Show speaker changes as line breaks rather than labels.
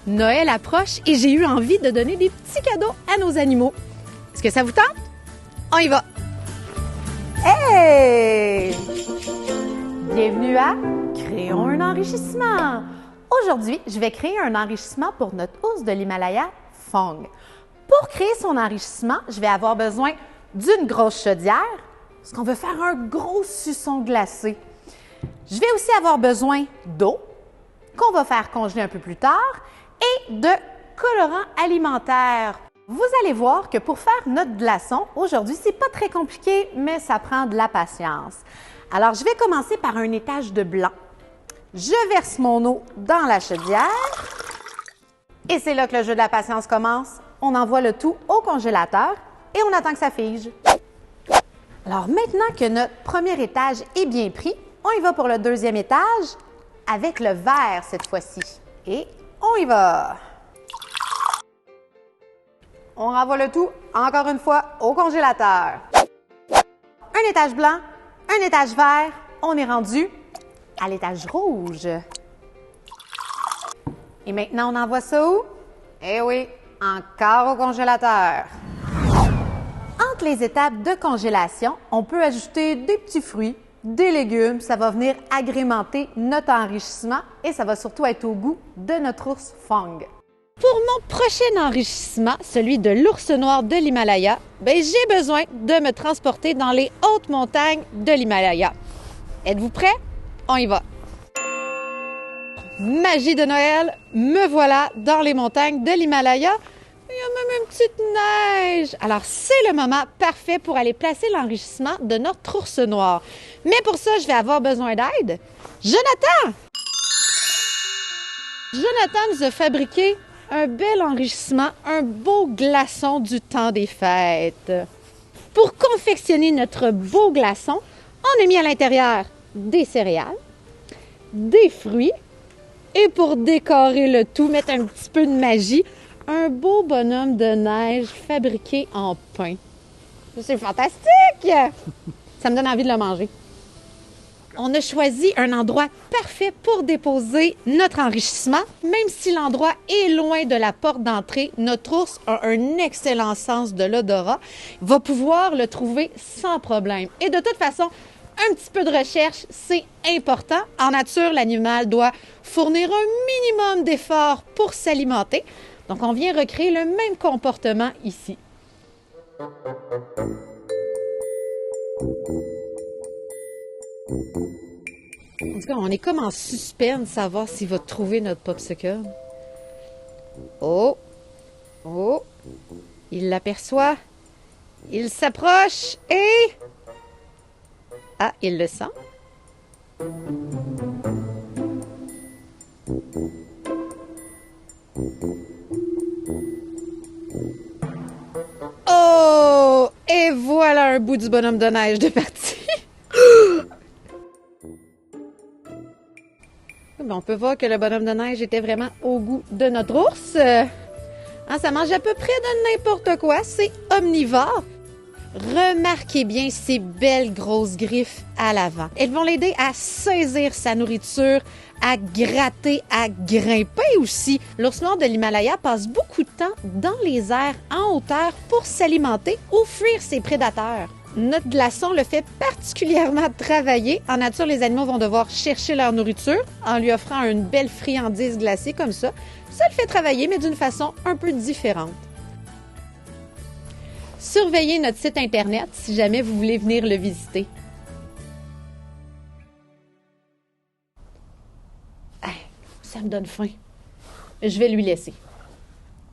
Noël approche et j'ai eu envie de donner des petits cadeaux à nos animaux. Est-ce que ça vous tente? On y va! Hey! Bienvenue à Créons un enrichissement! Aujourd'hui, je vais créer un enrichissement pour notre ours de l'Himalaya, Fong. Pour créer son enrichissement, je vais avoir besoin d'une grosse chaudière, parce qu'on veut faire un gros suçon glacé. Je vais aussi avoir besoin d'eau, qu'on va faire congeler un peu plus tard, et de colorants alimentaires. Vous allez voir que pour faire notre glaçon, aujourd'hui, c'est pas très compliqué, mais ça prend de la patience. Alors, je vais commencer par un étage de blanc. Je verse mon eau dans la chaudière. Et c'est là que le jeu de la patience commence. On envoie le tout au congélateur et on attend que ça fige. Alors, maintenant que notre premier étage est bien pris, on y va pour le deuxième étage avec le vert cette fois-ci. Et on y va! On renvoie le tout, encore une fois, au congélateur. Un étage blanc, un étage vert, on est rendu à l'étage rouge. Et maintenant, on envoie ça où? Eh oui, encore au congélateur. Entre les étapes de congélation, on peut ajouter des petits fruits, des légumes. Ça va venir agrémenter notre enrichissement et ça va surtout être au goût de notre ours Fong. Pour mon prochain enrichissement, celui de l'ours noir de l'Himalaya, j'ai besoin de me transporter dans les hautes montagnes de l'Himalaya. Êtes-vous prêts? On y va! Magie de Noël, me voilà dans les montagnes de l'Himalaya. Il y a même une petite neige. Alors, c'est le moment parfait pour aller placer l'enrichissement de notre ours noir. Mais pour ça, je vais avoir besoin d'aide. Jonathan! Jonathan nous a fabriqué un bel enrichissement, un beau glaçon du temps des fêtes. Pour confectionner notre beau glaçon, on a mis à l'intérieur des céréales, des fruits et pour décorer le tout, mettre un petit peu de magie, un beau bonhomme de neige fabriqué en pain. C'est fantastique! Ça me donne envie de le manger. On a choisi un endroit parfait pour déposer notre enrichissement. Même si l'endroit est loin de la porte d'entrée, notre ours a un excellent sens de l'odorat. Il va pouvoir le trouver sans problème. Et de toute façon, un petit peu de recherche, c'est important. En nature, l'animal doit fournir un minimum d'efforts pour s'alimenter. Donc, on vient recréer le même comportement ici. En tout cas, on est comme en suspense de savoir s'il va trouver notre popsicle. Oh! Oh! Il l'aperçoit. Il s'approche et... Ah, il le sent. Oh! Et voilà un bout du bonhomme de neige de partie. On peut voir que le bonhomme de neige était vraiment au goût de notre ours. Ça mange à peu près de n'importe quoi. C'est omnivore. Remarquez bien ces belles grosses griffes à l'avant. Elles vont l'aider à saisir sa nourriture, à gratter, à grimper aussi. L'ours noir de l'Himalaya passe beaucoup de temps dans les airs en hauteur pour s'alimenter ou fuir ses prédateurs. Notre glaçon le fait particulièrement travailler. En nature, les animaux vont devoir chercher leur nourriture en lui offrant une belle friandise glacée comme ça. Ça le fait travailler, mais d'une façon un peu différente. Surveillez notre site Internet si jamais vous voulez venir le visiter. Ça me donne faim. Je vais lui laisser.